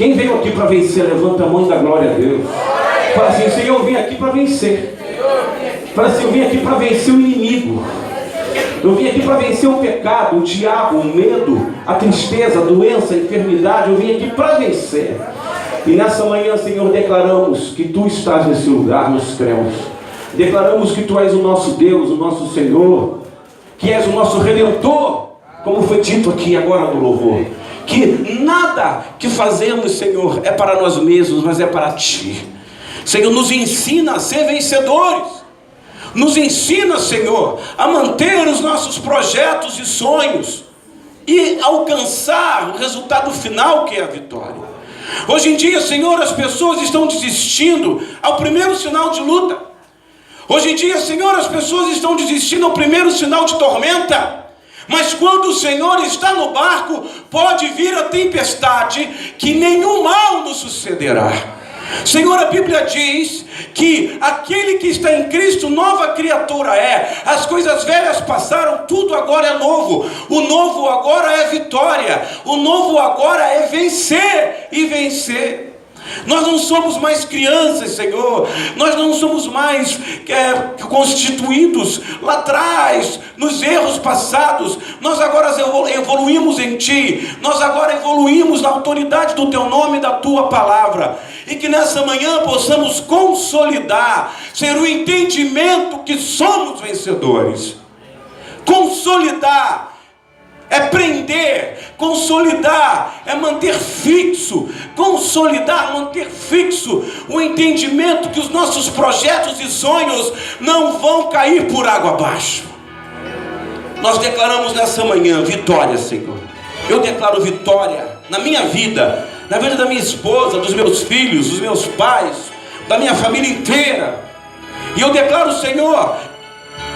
Quem veio aqui para vencer, levanta a mão e dá glória a Deus. Fala assim: Senhor, eu vim aqui para vencer. Fala assim: eu vim aqui para vencer o inimigo. Eu vim aqui para vencer o pecado, o diabo, o medo, a tristeza, a doença, a enfermidade. Eu vim aqui para vencer. E nessa manhã, Senhor, declaramos que Tu estás nesse lugar, nos céus. Declaramos que Tu és o nosso Deus, o nosso Senhor, que és o nosso Redentor, como foi dito aqui agora no louvor. Que nada que fazemos, Senhor, é para nós mesmos, mas é para Ti. Senhor, nos ensina a ser vencedores. Nos ensina, Senhor, a manter os nossos projetos e sonhos e alcançar o resultado final, que é a vitória. Hoje em dia, Senhor, as pessoas estão desistindo ao primeiro sinal de luta. Hoje em dia, Senhor, as pessoas estão desistindo ao primeiro sinal de tormenta. Mas quando o Senhor está no barco, pode vir a tempestade, que nenhum mal nos sucederá. Senhor, a Bíblia diz que aquele que está em Cristo, nova criatura é. As coisas velhas passaram, tudo agora é novo. O novo agora é vitória. O novo agora é vencer e vencer. Nós não somos mais crianças, Senhor. Nós não somos mais constituídos lá atrás, nos erros passados. Nós agora evoluímos em Ti. Nós agora evoluímos na autoridade do Teu nome e da Tua palavra. E que nessa manhã possamos consolidar, Senhor, o entendimento que somos vencedores. Consolidar é prender, consolidar é manter fixo, consolidar, manter fixo o entendimento que os nossos projetos e sonhos não vão cair por água abaixo. Nós declaramos nessa manhã vitória, Senhor. Eu declaro vitória na minha vida, na vida da minha esposa, dos meus filhos, dos meus pais, da minha família inteira. E eu declaro, Senhor,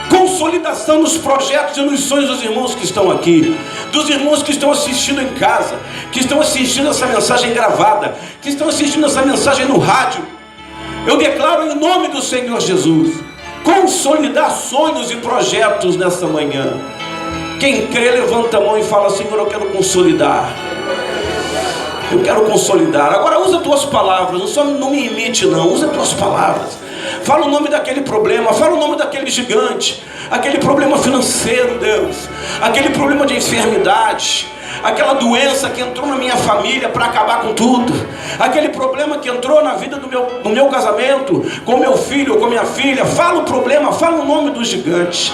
consolidação nos projetos e nos sonhos dos irmãos que estão aqui, dos irmãos que estão assistindo em casa, que estão assistindo essa mensagem gravada, que estão assistindo essa mensagem no rádio. Eu declaro em nome do Senhor Jesus, consolidar sonhos e projetos nessa manhã. Quem crê, levanta a mão e fala: Senhor, eu quero consolidar. Eu quero consolidar. Agora usa tuas palavras, não me imite não, usa tuas palavras. Fala o nome daquele problema, fala o nome daquele gigante, aquele problema financeiro, Deus, aquele problema de enfermidade, aquela doença que entrou na minha família para acabar com tudo, aquele problema que entrou na vida do meu casamento, com meu filho ou com minha filha. Fala o problema, fala o nome do gigante.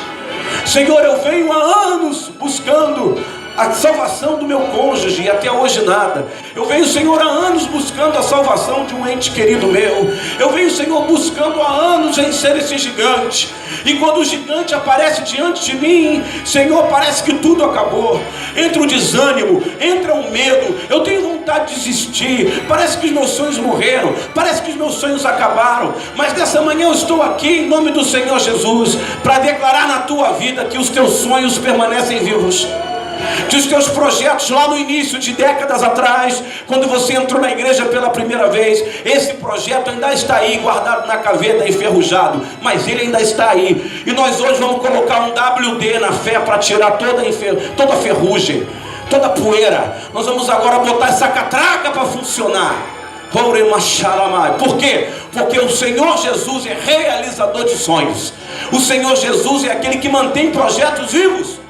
Senhor, eu venho há anos buscando a salvação do meu cônjuge e até hoje nada. Eu venho, Senhor, há anos buscando a salvação de um ente querido meu. Eu venho, Senhor, buscando há anos vencer esse gigante. E quando o gigante aparece diante de mim, Senhor, parece que tudo acabou. Entra o desânimo, entra o medo. Eu tenho vontade de desistir. Parece que os meus sonhos morreram, parece que os meus sonhos acabaram. Mas nessa manhã eu estou aqui em nome do Senhor Jesus para declarar na tua vida que os teus sonhos permanecem vivos. Que os teus projetos lá no início de décadas atrás, quando você entrou na igreja pela primeira vez, esse projeto ainda está aí, guardado na gaveta, enferrujado, mas ele ainda está aí. E nós hoje vamos colocar um WD na fé para tirar toda a ferrugem, toda a poeira. Nós vamos agora botar essa catraca para funcionar. Por quê? Porque o Senhor Jesus é realizador de sonhos. O Senhor Jesus é aquele que mantém projetos vivos.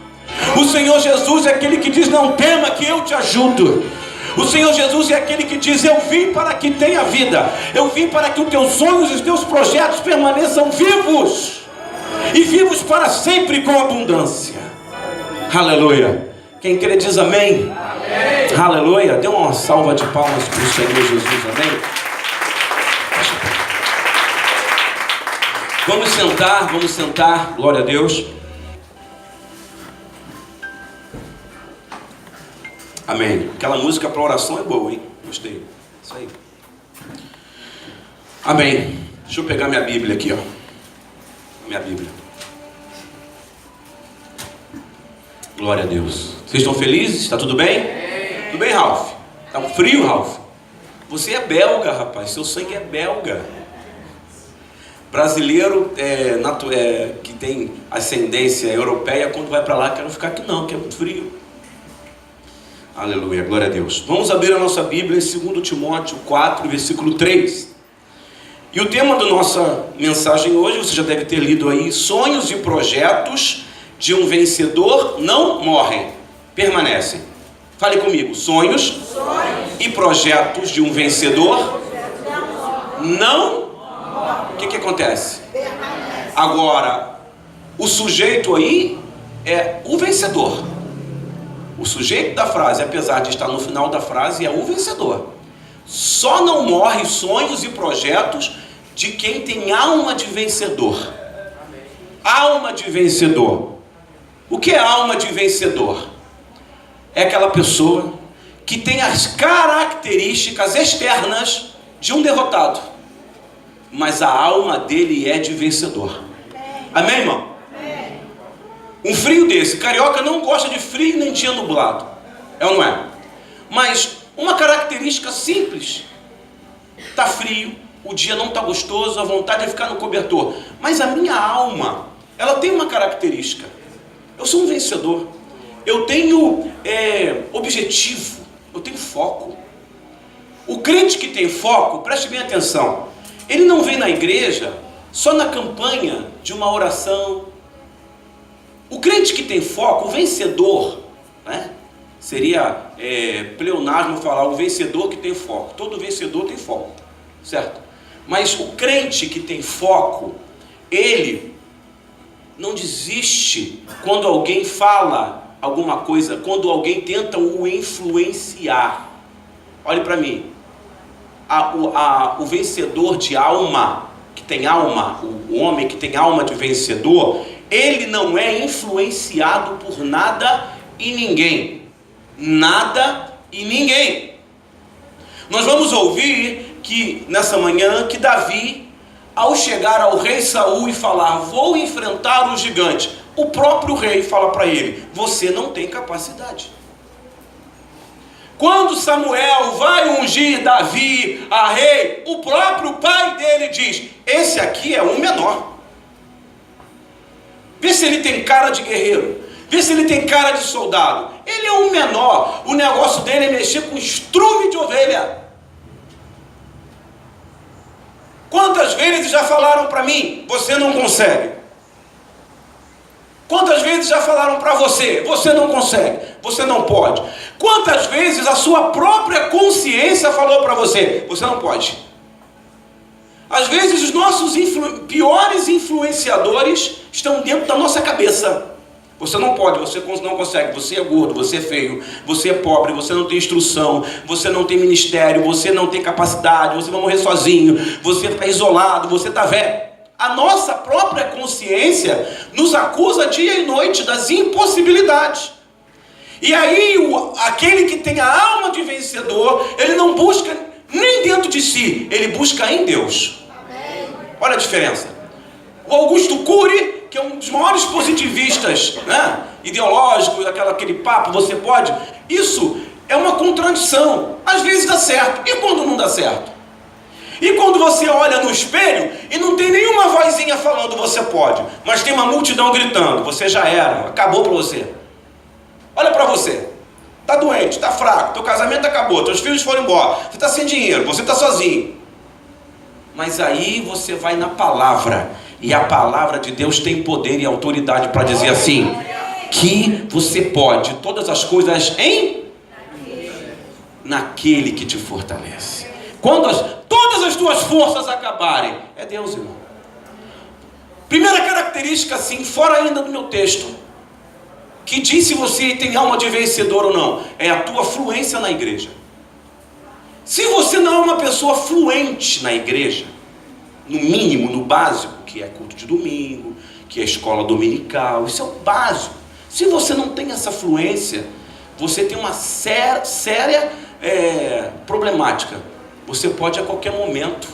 O Senhor Jesus é aquele que diz: não tema, que eu te ajudo. O Senhor Jesus é aquele que diz: eu vim para que tenha vida. Eu vim para que os teus sonhos e os teus projetos permaneçam vivos, e vivos para sempre com abundância. Aleluia. Quem crê diz amém. Amém. Aleluia. Dê uma salva de palmas para o Senhor Jesus. Amém. Vamos sentar. Glória a Deus. Amém. Aquela música para oração é boa, hein? Gostei. Isso aí. Amém. Deixa eu pegar minha Bíblia aqui, ó. Minha Bíblia. Glória a Deus. Vocês estão felizes? Está tudo bem? Tudo bem, Ralph? Tá um frio, Ralph? Você é belga, rapaz. Seu sangue é belga. Brasileiro que tem ascendência europeia, quando vai para lá, quer não ficar aqui não, que é muito frio. Aleluia, glória a Deus. Vamos abrir a nossa Bíblia em 2 Timóteo 4, versículo 3. E o tema da nossa mensagem hoje, você já deve ter lido aí: sonhos e projetos de um vencedor não morrem, permanecem. Fale comigo: sonhos e projetos de um vencedor não. O que acontece? Agora, o sujeito aí é o vencedor. O sujeito da frase, apesar de estar no final da frase, é o vencedor. Só não morre sonhos e projetos de quem tem alma de vencedor. Alma de vencedor. O que é alma de vencedor? É aquela pessoa que tem as características externas de um derrotado, mas a alma dele é de vencedor. Amém, irmão? Um frio desse, carioca não gosta de frio nem dia nublado, é ou não é? Mas uma característica simples: está frio, o dia não está gostoso, a vontade é ficar no cobertor. Mas a minha alma, ela tem uma característica: eu sou um vencedor, eu tenho objetivo, eu tenho foco. O crente que tem foco, preste bem atenção, ele não vem na igreja só na campanha de uma oração. O crente que tem foco, o vencedor, né? Seria pleonasmo falar o vencedor que tem foco. Todo vencedor tem foco, certo? Mas o crente que tem foco, ele não desiste quando alguém fala alguma coisa, quando alguém tenta o influenciar. Olhe para mim, o vencedor de alma, que tem alma, o homem que tem alma de vencedor, ele não é influenciado por nada e ninguém. Nada e ninguém. Nós vamos ouvir que nessa manhã que Davi, ao chegar ao rei Saul e falar: vou enfrentar o gigante, o próprio rei fala para ele: você não tem capacidade. Quando Samuel vai ungir Davi a rei, o próprio pai dele diz: esse aqui é um menor. Vê se ele tem cara de guerreiro, vê se ele tem cara de soldado. Ele é um menor, o negócio dele é mexer com estrume de ovelha. Quantas vezes já falaram para mim: você não consegue? Quantas vezes já falaram para você: você não consegue, você não pode? Quantas vezes a sua própria consciência falou para você: você não pode? Às vezes os nossos piores influenciadores estão dentro da nossa cabeça. Você não pode, você não consegue, você é gordo, você é feio, você é pobre, você não tem instrução, você não tem ministério, você não tem capacidade, você vai morrer sozinho, você está isolado, você está velho. A nossa própria consciência nos acusa dia e noite das impossibilidades. E aí aquele que tem a alma de vencedor, ele não busca nem dentro de si, ele busca em Deus. Olha a diferença. O Augusto Cury, que é um dos maiores positivistas, né, ideológicos, aquele papo, você pode, isso é uma contradição. Às vezes dá certo, e quando não dá certo? E quando você olha no espelho e não tem nenhuma vozinha falando você pode, mas tem uma multidão gritando: você já era, acabou para você. Olha para você, está doente, está fraco, teu casamento acabou, teus filhos foram embora, você está sem dinheiro, você está sozinho. Mas aí você vai na palavra, e a palavra de Deus tem poder e autoridade para dizer assim: que você pode todas as coisas naquele que te fortalece. Quando todas as tuas forças acabarem, é Deus, irmão. Primeira característica, assim, fora ainda do meu texto, que diz se você tem alma de vencedor ou não, é a tua fluência na igreja. Se você não é uma pessoa fluente na igreja, no mínimo, no básico, que é culto de domingo, que é escola dominical, isso é o básico. Se você não tem essa fluência, você tem uma séria problemática. Você pode a qualquer momento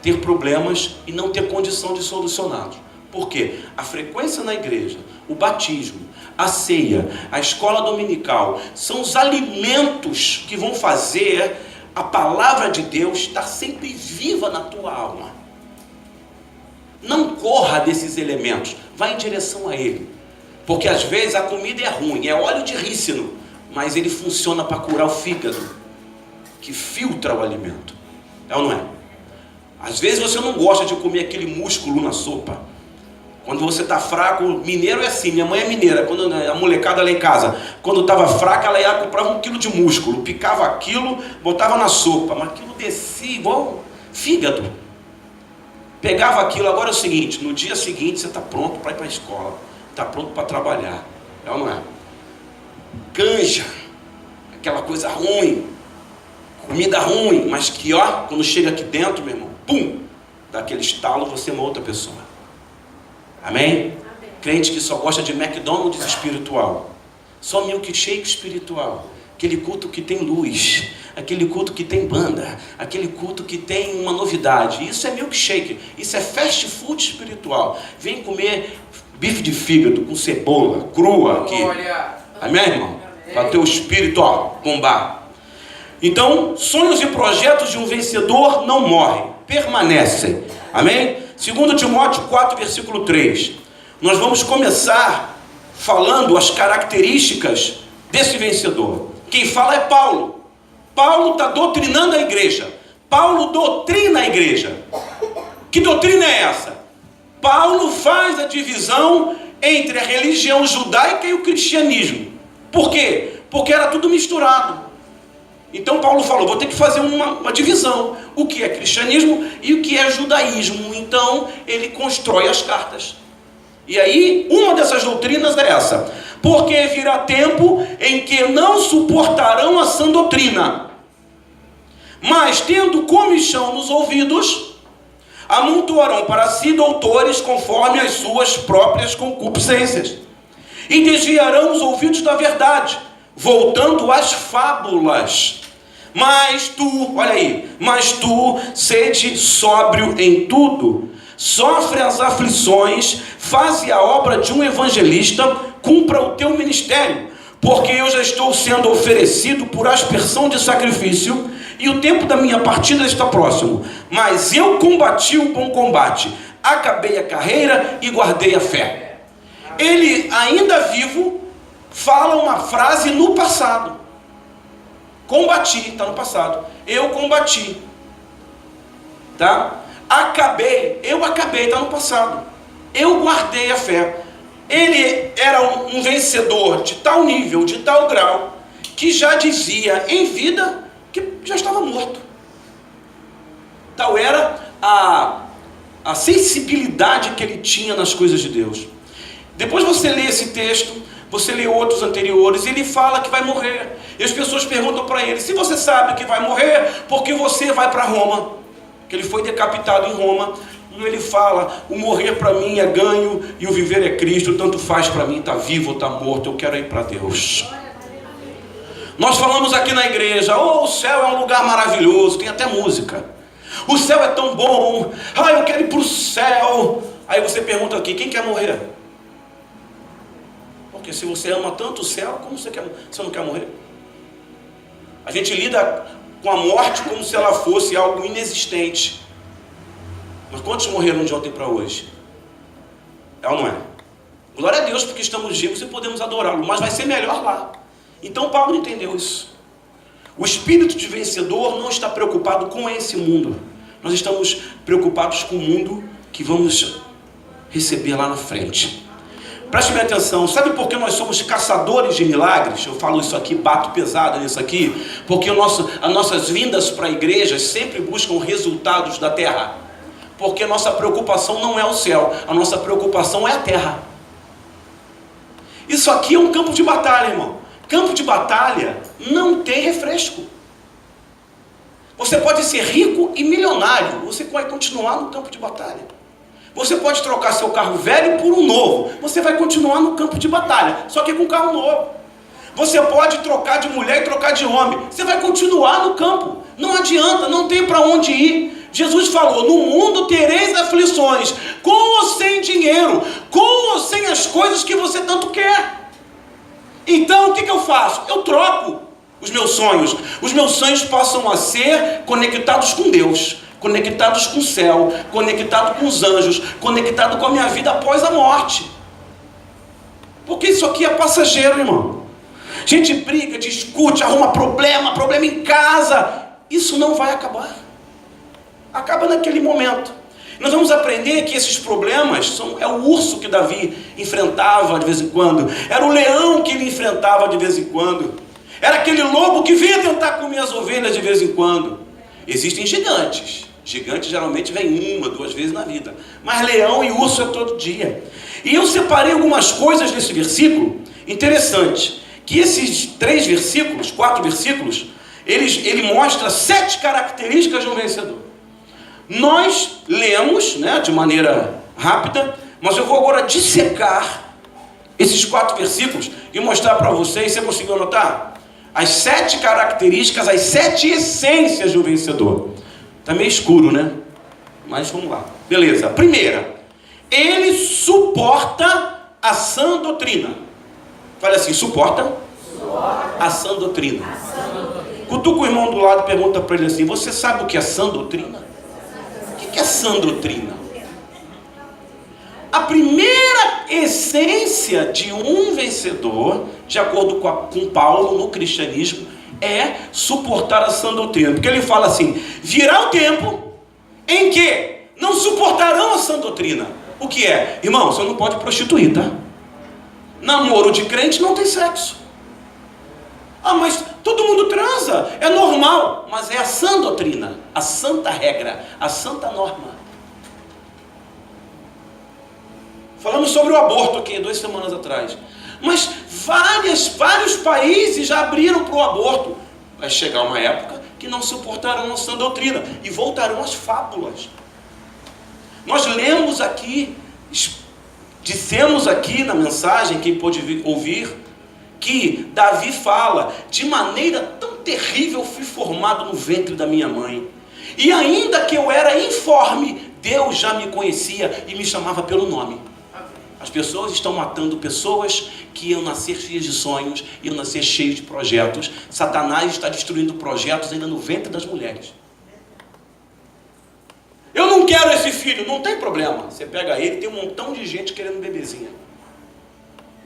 ter problemas e não ter condição de solucioná-los. Por quê? A frequência na igreja, o batismo, a ceia, a escola dominical, são os alimentos que vão fazer a palavra de Deus estar sempre viva na tua alma. Não corra desses elementos, vá em direção a ele. Porque às vezes a comida é ruim, é óleo de rícino, mas ele funciona para curar o fígado, que filtra o alimento. É ou não é? Às vezes você não gosta de comer aquele músculo na sopa. Quando você está fraco, mineiro é assim, minha mãe é mineira, quando a molecada lá em casa, quando estava fraca, ela ia comprar 1 quilo de músculo, picava aquilo, botava na sopa, mas aquilo descia igual fígado. Pegava aquilo. Agora é o seguinte, no dia seguinte você está pronto para ir para a escola, está pronto para trabalhar, é ou não é? Canja, aquela coisa ruim, comida ruim, mas que quando chega aqui dentro, meu irmão, pum, dá aquele estalo, você é uma outra pessoa. Amém? Amém. Crente que só gosta de McDonald's espiritual, só milkshake espiritual, aquele culto que tem luz, aquele culto que tem banda, aquele culto que tem uma novidade. Isso é milkshake, isso é fast food espiritual. Vem comer bife de fígado com cebola crua aqui. Amém, irmão? Para teu espírito bombar. Então, sonhos e projetos de um vencedor não morrem, permanecem. Amém? 2 Timóteo 4, versículo 3. Nós vamos começar falando as características desse vencedor. Quem fala é Paulo. Paulo está doutrinando a igreja. Paulo doutrina a igreja. Que doutrina é essa? Paulo faz a divisão entre a religião judaica e o cristianismo. Por quê? Porque era tudo misturado. Então Paulo falou, vou ter que fazer uma divisão. O que é cristianismo e o que é judaísmo. Então ele constrói as cartas. E aí, uma dessas doutrinas é essa. Porque virá tempo em que não suportarão a sã doutrina, mas tendo comichão nos ouvidos, amontoarão para si doutores conforme as suas próprias concupiscências, e desviarão os ouvidos da verdade, voltando às fábulas. Mas tu, sede sóbrio em tudo, sofre as aflições, faze a obra de um evangelista, cumpra o teu ministério, porque eu já estou sendo oferecido por aspersão de sacrifício, e o tempo da minha partida está próximo. Mas eu combati o bom combate, acabei a carreira e guardei a fé. Ele, ainda vivo, fala uma frase no passado. Combati, está no passado. Eu combati. Tá? Eu acabei, está no passado. Eu guardei a fé. Ele era um vencedor de tal nível, de tal grau, que já dizia em vida que já estava morto. Tal era a sensibilidade que ele tinha nas coisas de Deus. Depois você lê esse texto, você lê outros anteriores, ele fala que vai morrer. E as pessoas perguntam para ele, se você sabe que vai morrer, por que você vai para Roma? Que ele foi decapitado em Roma. E ele fala, o morrer para mim é ganho e o viver é Cristo, tanto faz para mim, está vivo ou está morto, eu quero ir para Deus. Nós falamos aqui na igreja, o céu é um lugar maravilhoso, tem até música. O céu é tão bom, eu quero ir para o céu. Aí você pergunta aqui, quem quer morrer? Porque se você ama tanto o céu, como você não quer morrer? A gente lida com a morte como se ela fosse algo inexistente. Mas quantos morreram de ontem para hoje? É ou não é? Glória a Deus porque estamos vivos e podemos adorá-lo, mas vai ser melhor lá. Então Paulo entendeu isso. O espírito de vencedor não está preocupado com esse mundo. Nós estamos preocupados com o mundo que vamos receber lá na frente. Preste bem atenção, sabe por que nós somos caçadores de milagres? Eu falo isso aqui, bato pesado nisso aqui, porque as nossas vindas para a igreja sempre buscam resultados da terra. Porque a nossa preocupação não é o céu, a nossa preocupação é a terra. Isso aqui é um campo de batalha, irmão. Campo de batalha não tem refresco. Você pode ser rico e milionário, você vai continuar no campo de batalha. Você pode trocar seu carro velho por um novo, você vai continuar no campo de batalha, só que com um carro novo. Você pode trocar de mulher e trocar de homem, você vai continuar no campo. Não adianta, não tem para onde ir. Jesus falou, no mundo tereis aflições, com ou sem dinheiro, com ou sem as coisas que você tanto quer. Então o que eu faço? Eu troco os meus sonhos. Os meus sonhos passam a ser conectados com Deus, conectados com o céu, conectados com os anjos, conectados com a minha vida após a morte. Porque isso aqui é passageiro, irmão. A gente briga, discute, arruma problema em casa. Isso não vai acabar. Acaba naquele momento. Nós vamos aprender que esses problemas é o urso que Davi enfrentava de vez em quando. Era o leão que ele enfrentava de vez em quando. Era aquele lobo que vinha tentar comer as ovelhas de vez em quando. Existem gigantes. Gigantes geralmente vem 1, 2 vezes na vida. Mas leão e urso é todo dia. E eu separei algumas coisas nesse versículo. Interessante. Que esses 3 versículos, 4 versículos, ele mostra 7 características de um vencedor. Nós lemos, né, de maneira rápida, mas eu vou agora dissecar esses 4 versículos e mostrar para vocês. Você conseguiu anotar? As 7 características, as 7 essências de um vencedor. Está meio escuro, né? Mas vamos lá. Beleza. Primeira, ele suporta a sã doutrina. Fala assim, suporta a sã doutrina. Cutuca o irmão do lado e pergunta para ele assim, você sabe o que é sã doutrina? O que é sã doutrina? A primeira essência de um vencedor, de acordo com Paulo no cristianismo, é suportar a sã doutrina. Porque ele fala assim, virá o tempo em que não suportarão a sã doutrina. O que é? Irmão, você não pode prostituir, tá? Namoro de crente não tem sexo. Ah, mas todo mundo transa, é normal. Mas é a sã doutrina, a santa regra, a santa norma. Falamos sobre o aborto aqui 2 semanas atrás. Mas vários países já abriram para o aborto. Vai chegar uma época que não suportarão a sã doutrina e voltarão às fábulas. Nós lemos aqui, dissemos aqui na mensagem, quem pôde ouvir, que Davi fala, de maneira tão terrível fui formado no ventre da minha mãe. E ainda que eu era informe, Deus já me conhecia e me chamava pelo nome. As pessoas estão matando pessoas que iam nascer cheias de sonhos, iam nascer cheios de projetos. Satanás está destruindo projetos ainda no ventre das mulheres. Eu não quero esse filho, não tem problema. Você pega ele, tem um montão de gente querendo bebezinha.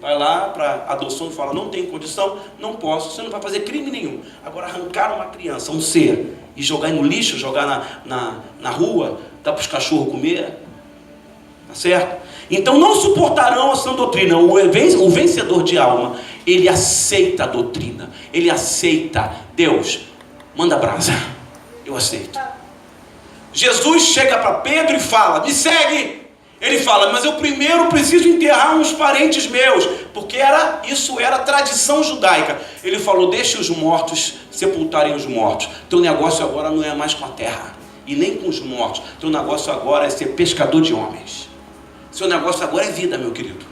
Vai lá para adoção e fala, não tem condição, não posso, você não vai fazer crime nenhum. Agora arrancar uma criança, um ser, e jogar no lixo, jogar na rua, dar para os cachorros comer, tá certo? Então não suportarão a sã doutrina. O vencedor de alma, ele aceita a doutrina, ele aceita. Deus, manda brasa, eu aceito. Jesus chega para Pedro e fala, me segue. Ele fala, mas eu primeiro preciso enterrar uns parentes meus, porque isso era tradição judaica. Ele falou, deixe os mortos sepultarem os mortos. Teu negócio agora não é mais com a terra, e nem com os mortos. Teu negócio agora é ser pescador de homens. Seu negócio agora é vida, meu querido.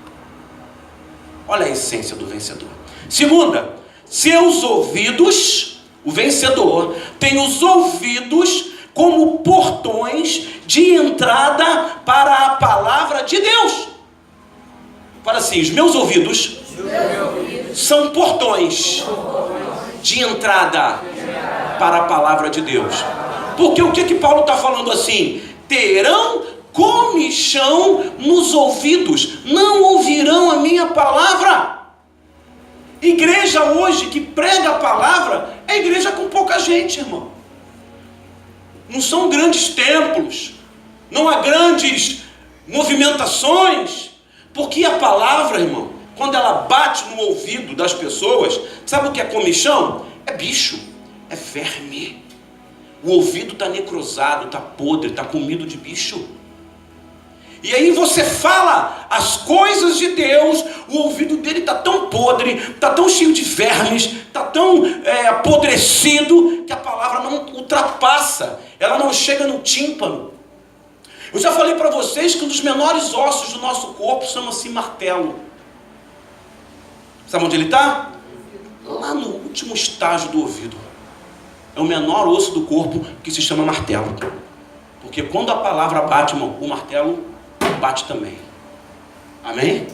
Olha a essência do vencedor. Segunda, seus ouvidos, o vencedor tem os ouvidos como portões de entrada para a palavra de Deus. Fala assim, os meus ouvidos são portões de entrada para a palavra de Deus. Porque o que Paulo está falando assim? Terão comichão nos ouvidos, não ouvirão a minha palavra. Igreja hoje que prega a palavra, é igreja com pouca gente, irmão. Não são grandes templos, não há grandes movimentações, porque a palavra, irmão, quando ela bate no ouvido das pessoas, sabe o que é comichão? É bicho, é verme. O ouvido está necrosado, está podre, está comido de bicho. E aí você fala as coisas de Deus, o ouvido dele está tão podre, está tão cheio de vermes, está tão apodrecido, que a palavra não ultrapassa, ela não chega no tímpano. Eu já falei para vocês que um dos menores ossos do nosso corpo chama-se martelo. Sabe onde ele está? Lá no último estágio do ouvido. É o menor osso do corpo que se chama martelo. Porque quando a palavra bate, irmão, o martelo bate também. Amém?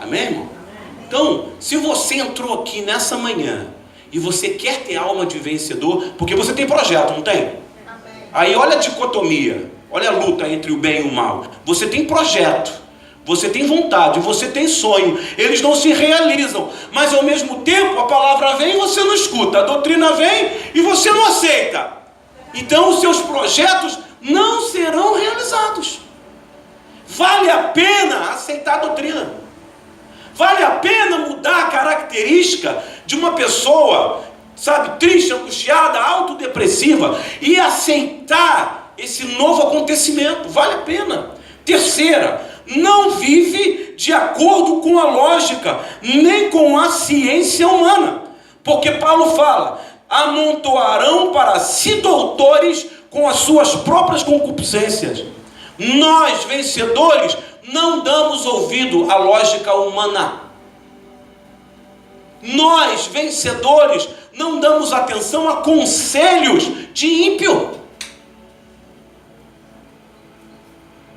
Amém, irmão? Então, se você entrou aqui nessa manhã e você quer ter alma de vencedor, porque você tem projeto, não tem? Aí olha a dicotomia, olha a luta entre o bem e o mal. Você tem projeto, você tem vontade, você tem sonho, eles não se realizam, mas ao mesmo tempo a palavra vem e você não escuta, a doutrina vem e você não aceita. Então os seus projetos não serão realizados. Vale a pena aceitar a doutrina. Vale a pena mudar a característica de uma pessoa, sabe, triste, angustiada, autodepressiva, e aceitar esse novo acontecimento. Vale a pena. Terceira, não vive de acordo com a lógica, nem com a ciência humana. Porque Paulo fala, amontoarão para si doutores com as suas próprias concupiscências. Nós, vencedores, não damos ouvido à lógica humana. Nós, vencedores, não damos atenção a conselhos de ímpio.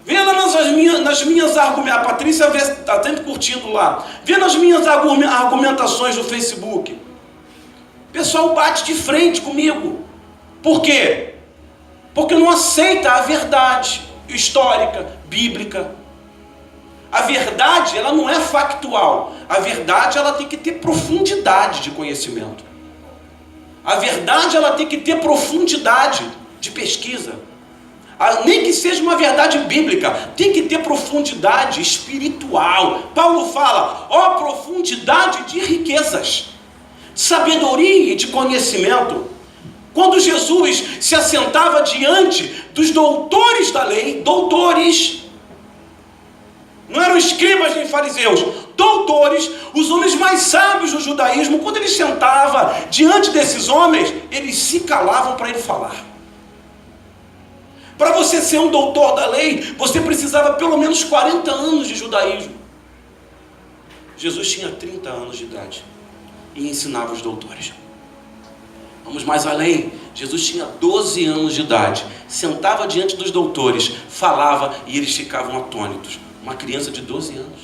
Vendo nas minhas argumentações, a Patrícia está sempre curtindo lá. Vendo as minhas argumentações no Facebook. O pessoal bate de frente comigo. Por quê? Porque não aceita a verdade histórica, bíblica. A verdade, ela não é factual. A verdade, ela tem que ter profundidade de conhecimento. A verdade, ela tem que ter profundidade de pesquisa. Nem que seja uma verdade bíblica, tem que ter profundidade espiritual. Paulo fala, profundidade de riquezas, sabedoria e de conhecimento. Quando Jesus se assentava diante dos doutores da lei, doutores, não eram escribas nem fariseus, doutores, os homens mais sábios do judaísmo, quando ele sentava diante desses homens, eles se calavam para ele falar. Para você ser um doutor da lei, você precisava pelo menos 40 anos de judaísmo. Jesus tinha 30 anos de idade e ensinava os doutores. Vamos mais além, Jesus tinha 12 anos de idade, sentava diante dos doutores, falava e eles ficavam atônitos. Uma criança de 12 anos.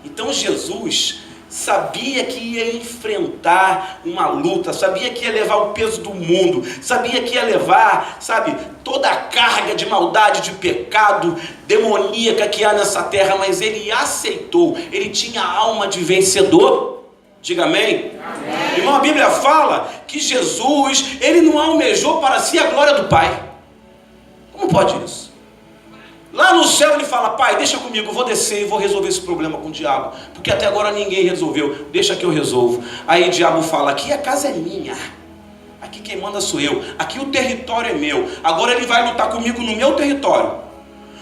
Então Jesus sabia que ia enfrentar uma luta, sabia que ia levar o peso do mundo, sabia que ia levar, toda a carga de maldade, de pecado demoníaca que há nessa terra, mas ele aceitou, ele tinha a alma de vencedor. Diga amém? Amém. Irmão, a Bíblia fala que Jesus, ele não almejou para si a glória do Pai. Como pode isso? Lá no céu ele fala, Pai, deixa comigo, eu vou descer e vou resolver esse problema com o diabo, porque até agora ninguém resolveu, deixa que eu resolvo. Aí o diabo fala, aqui a casa é minha, aqui quem manda sou eu, aqui o território é meu, agora ele vai lutar comigo no meu território.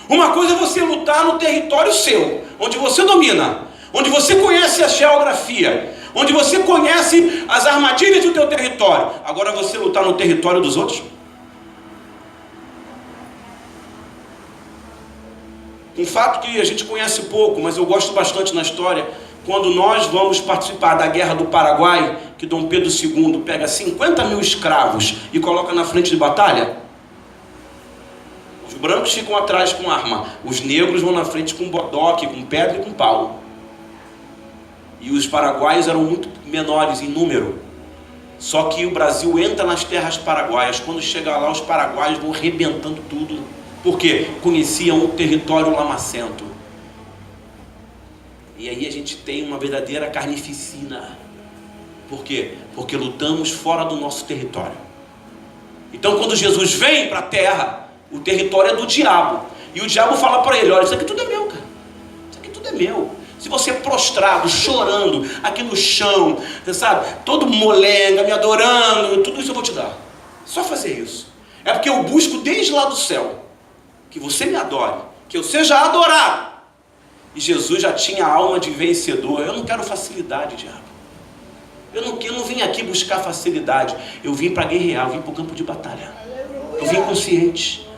Uma coisa é você lutar no território seu, onde você domina, onde você conhece a geografia, onde você conhece as armadilhas do teu território. Agora você lutar no território dos outros. Um fato que a gente conhece pouco, mas eu gosto bastante na história, quando nós vamos participar da Guerra do Paraguai, que Dom Pedro II pega 50 mil escravos e coloca na frente de batalha, os brancos ficam atrás com arma, os negros vão na frente com bodoque, com pedra e com pau. E os paraguaios eram muito menores em número. Só que o Brasil entra nas terras paraguaias, quando chega lá os paraguaios vão arrebentando tudo. Por quê? Conheciam um território lamacento. E aí a gente tem uma verdadeira carnificina. Por quê? Porque lutamos fora do nosso território. Então quando Jesus vem para a terra, o território é do diabo. E o diabo fala para ele, olha, isso aqui tudo é meu, cara. Isso aqui tudo é meu. Se você prostrado, chorando, aqui no chão, todo molenga, me adorando, tudo isso eu vou te dar. Só fazer isso. É porque eu busco desde lá do céu que você me adore, que eu seja adorado. E Jesus já tinha a alma de vencedor. Eu não quero facilidade, diabo. Eu não vim aqui buscar facilidade. Eu vim para guerrear, eu vim para o campo de batalha. Eu vim consciente.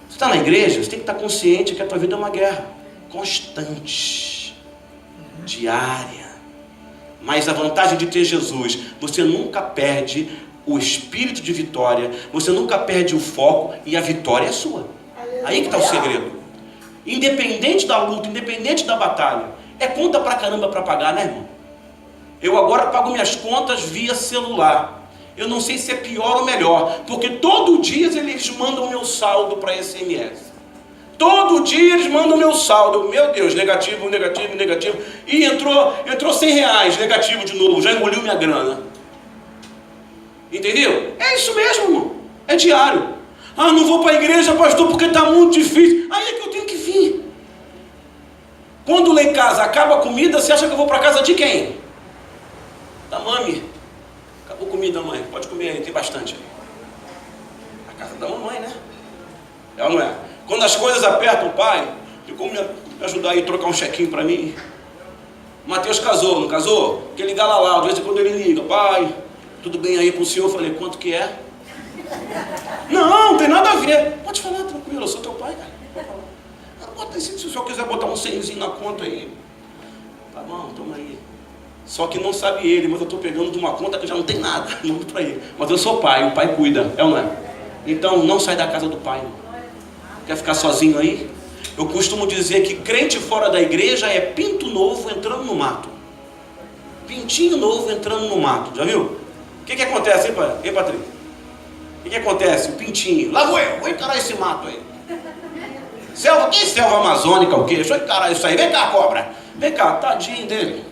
Você está na igreja, você tem que estar consciente que a tua vida é uma guerra constante, diária. Mas a vantagem de ter Jesus, você nunca perde o espírito de vitória, você nunca perde o foco e a vitória é sua. Aí que está o segredo. Independente da luta, independente da batalha, é conta pra caramba para pagar, né, irmão? Eu agora pago minhas contas via celular. Eu não sei se é pior ou melhor, porque todo dia eles mandam meu saldo para SMS. Todo dia eles mandam meu saldo. Meu Deus, negativo, negativo, negativo. E entrou R$100, negativo de novo, já engoliu minha grana. Entendeu? É isso mesmo, irmão. É diário. Ah, não vou para a igreja, pastor, porque está muito difícil. Aí é que eu tenho que vir. Quando lá em casa acaba a comida, você acha que eu vou para casa de quem? Da mãe. Acabou a comida, mãe. Pode comer aí, tem bastante aí. A casa da mamãe, né? É ou não é? Quando as coisas apertam o pai, tem como me ajudar aí a trocar um chequinho para mim? Mateus casou, não casou? Quer ligar lá, de vez em quando ele liga. Pai, tudo bem aí com o senhor? Eu falei, quanto que é? Não tem nada a ver. Pode falar, tranquilo, eu sou teu pai, cara. Bota aí, se o senhor quiser botar um 100zinho na conta aí. Tá bom, toma aí. Só que não sabe ele, mas eu estou pegando de uma conta que já não tem nada. Não para ele. Mas eu sou pai, o pai cuida, é ou não é? Então não sai da casa do pai. Quer ficar sozinho aí? Eu costumo dizer que crente fora da igreja é pinto novo entrando no mato. Pintinho novo entrando no mato, já viu? O que acontece, hein, Patrícia? O que acontece? O pintinho, lá vou encarar esse mato aí. Selva, que selva amazônica, o quê? Deixa eu encarar isso aí. Vem cá, cobra. Vem cá, tadinho dele.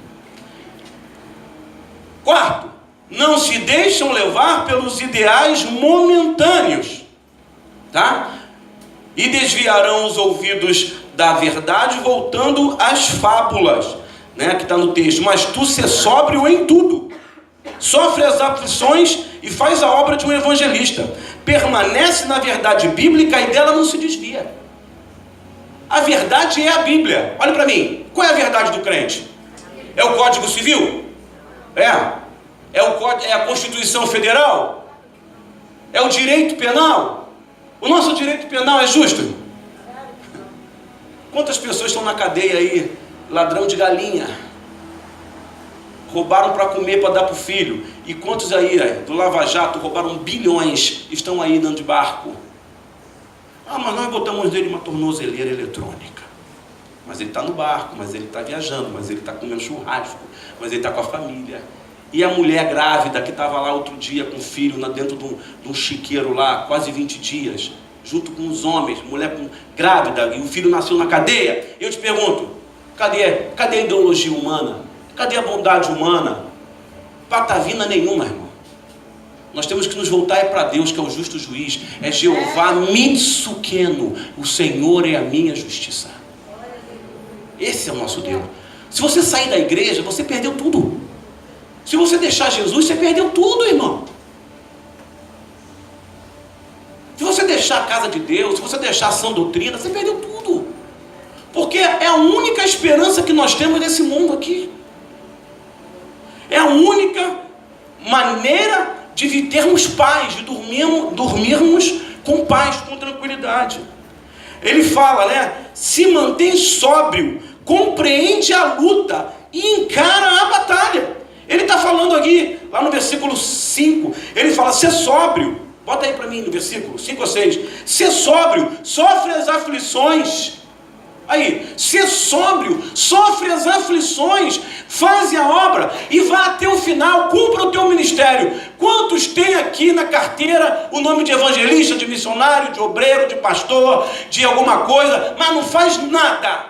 Quarto, não se deixam levar pelos ideais momentâneos, tá? E desviarão os ouvidos da verdade, voltando às fábulas, né? Que está no texto. Mas tu se sóbrio em tudo, sofre as aflições e faz a obra de um evangelista. Permanece na verdade bíblica e dela não se desvia. A verdade é a Bíblia. Olha para mim, qual é a verdade do crente? É o Código Civil? É a Constituição Federal? É o direito penal? O nosso direito penal é justo? Quantas pessoas estão na cadeia aí, ladrão de galinha? Roubaram para comer, para dar para o filho. E quantos aí, do Lava Jato, roubaram bilhões, estão aí dentro de barco? Ah, mas nós botamos nele uma tornozeleira eletrônica. Mas ele está no barco, mas ele está viajando, mas ele está comendo churrasco, mas ele está com a família. E a mulher grávida que estava lá outro dia com o filho dentro de um chiqueiro lá, quase 20 dias, junto com os homens, mulher grávida, e o filho nasceu na cadeia. Eu te pergunto, cadê a ideologia humana? Cadê a bondade humana? Patavina nenhuma, irmão. Nós temos que nos voltar para Deus, que é o justo juiz. É Jeová Mitsuqueno. O Senhor é a minha justiça. Esse é o nosso Deus. Se você sair da igreja, você perdeu tudo. Se você deixar Jesus, você perdeu tudo, irmão. Se você deixar a casa de Deus, se você deixar a sã doutrina, você perdeu tudo. Porque é a única esperança que nós temos nesse mundo aqui. É a única maneira de termos paz, de dormirmos com paz, com tranquilidade. Ele fala, né? Se mantém sóbrio, compreende a luta e encara a batalha. Ele está falando aqui, lá no versículo 5, ele fala, ser sóbrio, bota aí para mim no versículo 5 ou 6, ser sóbrio, sofre as aflições. Aí, ser sóbrio, sofre as aflições, faz a obra e vá até o final, cumpra o teu ministério. Quantos tem aqui na carteira o nome de evangelista, de missionário, de obreiro, de pastor, de alguma coisa, mas não faz nada?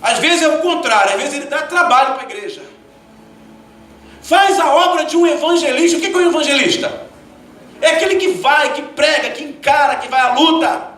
Às vezes é o contrário, às vezes ele dá trabalho para a igreja. Faz a obra de um evangelista. O que é um evangelista? É aquele que vai, que prega, que encara, que vai à luta.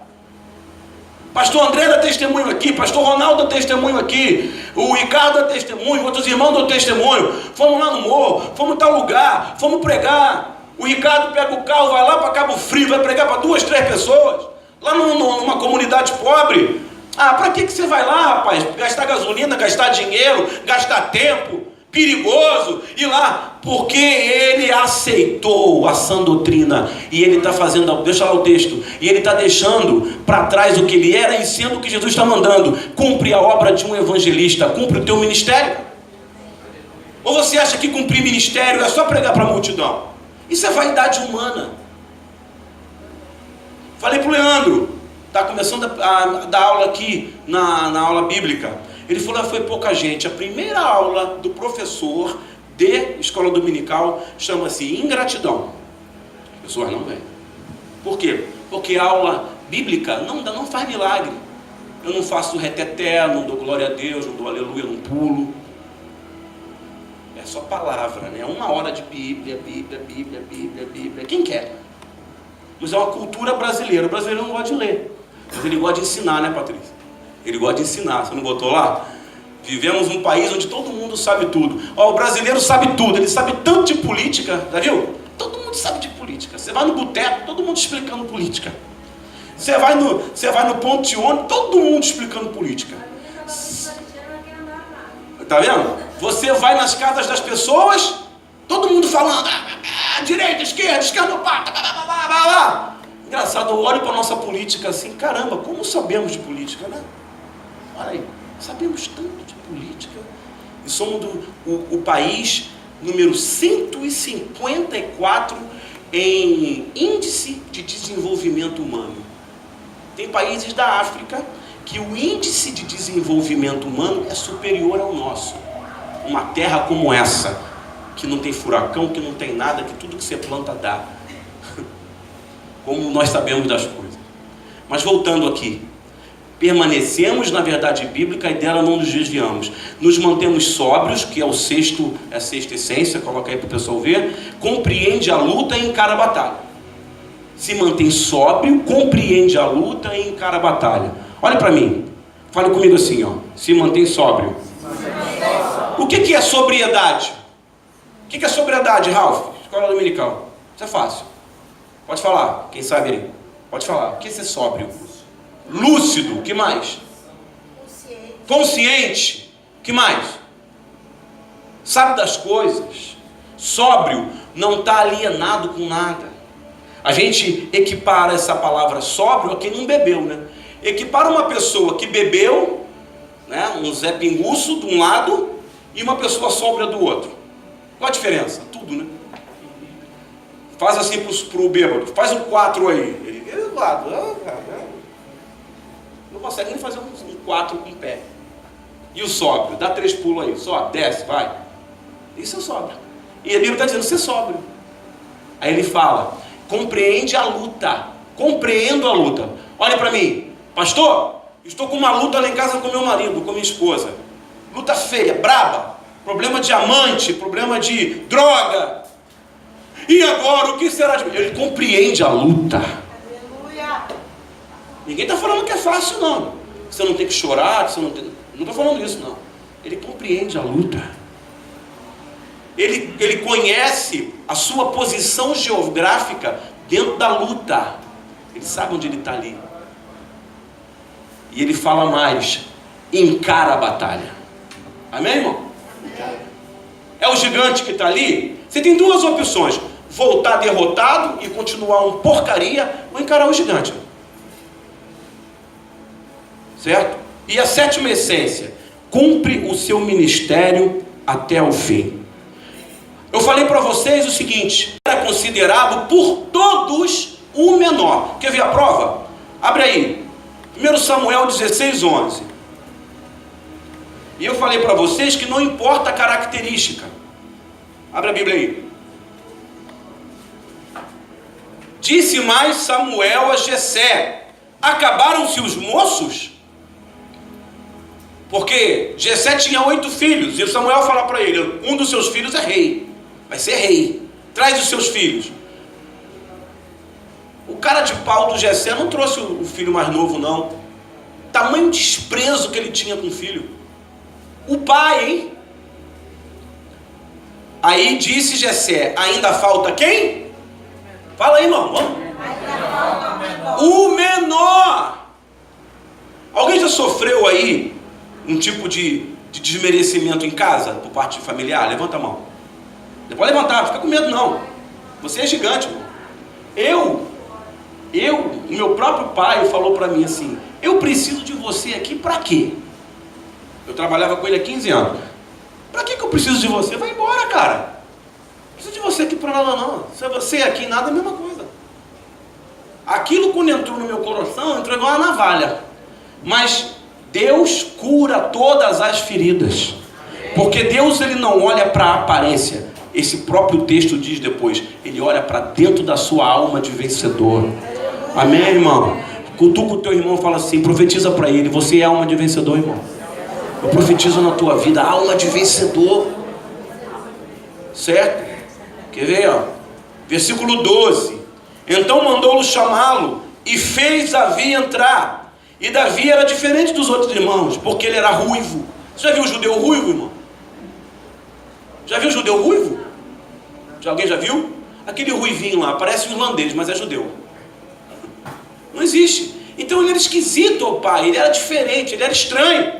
Pastor André dá testemunho aqui, pastor Ronaldo dá testemunho aqui, o Ricardo dá testemunho, outros irmãos dão testemunho. Fomos lá no morro, fomos em tal lugar, fomos pregar. O Ricardo pega o carro, vai lá para Cabo Frio, vai pregar para 2, 3 pessoas, lá numa comunidade pobre. Ah, para que você vai lá, rapaz? Gastar gasolina, gastar dinheiro, gastar tempo, perigoso, ir lá, porque ele aceitou a sã doutrina, e ele está fazendo, deixa lá o texto, e ele está deixando para trás o que ele era, e sendo o que Jesus está mandando, cumpre a obra de um evangelista, cumpre o teu ministério. Ou você acha que cumprir ministério é só pregar para a multidão? Isso é vaidade humana. Falei para o Leandro, está começando a dar aula aqui, na aula bíblica. Ele falou, foi pouca gente. A primeira aula do professor de escola dominical chama-se ingratidão. As pessoas não vêm. Por quê? Porque aula bíblica não faz milagre. Eu não faço reteté, não dou glória a Deus, não dou aleluia, não pulo. É só palavra, né? 1 hora de Bíblia. Quem quer? Mas é uma cultura brasileira. O brasileiro não gosta de ler, mas ele gosta de ensinar, né, Patrícia? Ele gosta de ensinar. Você não botou lá? Vivemos num país onde todo mundo sabe tudo. Ó, o brasileiro sabe tudo. Ele sabe tanto de política, já viu? Todo mundo sabe de política. Você vai no boteco, todo mundo explicando política. Você vai no ponto de ônibus, todo mundo explicando política. Tá vendo? Você vai nas casas das pessoas, todo mundo falando direita, esquerda, pá. Engraçado, eu olho para a nossa política assim, caramba, como sabemos de política, né? Olha aí, sabemos tanto de política. E somos o país número 154 em índice de desenvolvimento humano. Tem países da África que o índice de desenvolvimento humano é superior ao nosso. Uma terra como essa, que não tem furacão, que não tem nada, que tudo que você planta dá. Como nós sabemos das coisas. Mas voltando aqui, permanecemos na verdade bíblica e dela não nos desviamos. Nos mantemos sóbrios, que é a sexta essência, coloca aí para o pessoal ver. Compreende a luta e encara a batalha. Se mantém sóbrio, compreende a luta e encara a batalha. Olha para mim, fale comigo assim, ó. Se mantém sóbrio. O que é sobriedade? O que é sobriedade, Ralf? Escola dominical. Isso é fácil. Pode falar, quem sabe aí. Pode falar. O que é ser sóbrio? Lúcido. O que mais? Consciente. O que mais? Sabe das coisas. Sóbrio. Não está alienado com nada. A gente equipara essa palavra sóbrio a quem não bebeu, né? Equipara uma pessoa que bebeu, né, um Zé Pinguço de um lado e uma pessoa sóbria do outro. Qual a diferença? Tudo, né? Faz assim pro bêbado, faz um 4 aí. Ele do lado, não consegue nem fazer um 4 em pé. E o sóbrio? Dá 3 pulos aí, sobe, desce, vai. Isso é sóbrio. E a Bíblia está dizendo, ser sóbrio. Aí ele fala, compreende a luta. Compreendo a luta. Olha para mim. Pastor, estou com uma luta lá em casa com meu marido, com minha esposa. Luta feia, braba. Problema de amante, problema de droga. E agora, o que será de mim? Ele compreende a luta. Aleluia. Ninguém está falando que é fácil, não. Você não tem que chorar, você não tem... Não estou falando isso, não. Ele compreende a luta. Ele conhece a sua posição geográfica dentro da luta. Ele sabe onde ele está ali. E ele fala mais, encara a batalha. Amém, irmão? É o gigante que está ali. Você tem duas opções: voltar derrotado e continuar um porcaria, ou encarar o gigante. Certo? E a sétima essência: cumpre o seu ministério até o fim. Eu falei para vocês o seguinte: era considerado por todos o menor. Quer ver a prova? Abre aí, 1 Samuel 16:11. E eu falei para vocês que não importa a característica. Abre a Bíblia aí. Disse mais Samuel a Jessé: acabaram-se os moços? Porque Jessé tinha 8 filhos. E Samuel fala para ele: um dos seus filhos é rei, vai ser rei, traz os seus filhos. O cara de pau do Jessé não trouxe o filho mais novo, não. Tamanho desprezo que ele tinha com o filho. O pai, hein? Aí disse Jessé: ainda falta quem? Fala aí, irmão. O menor. Alguém já sofreu aí um tipo de desmerecimento em casa, por parte de familiar? Levanta a mão. Não pode levantar, não fica com medo não. Você é gigante, irmão. O meu próprio pai falou para mim assim: eu preciso de você aqui para quê? Eu trabalhava com ele há 15 anos. Para que eu preciso de você? Vai embora, cara. Não preciso de você aqui para nada não. Se você aqui nada, é a mesma coisa. Aquilo, quando entrou no meu coração, entrou igual uma navalha. Mas Deus cura todas as feridas. Porque Deus, ele não olha para a aparência. Esse próprio texto diz depois: ele olha para dentro da sua alma de vencedor. Amém, irmão? Cutuca o teu irmão e fala assim, profetiza para ele, você é alma de vencedor, irmão. Eu profetizo na tua vida, alma de vencedor. Certo? Quer ver, ó? Versículo 12. Então mandou-lo chamá-lo e fez Davi entrar. E Davi era diferente dos outros irmãos, porque ele era ruivo. Você já viu o judeu ruivo, irmão? Já viu o judeu ruivo? Alguém já viu? Aquele ruivinho lá, parece um irlandês, mas é judeu. Não existe. Então ele era esquisito ao pai, ele era diferente, ele era estranho.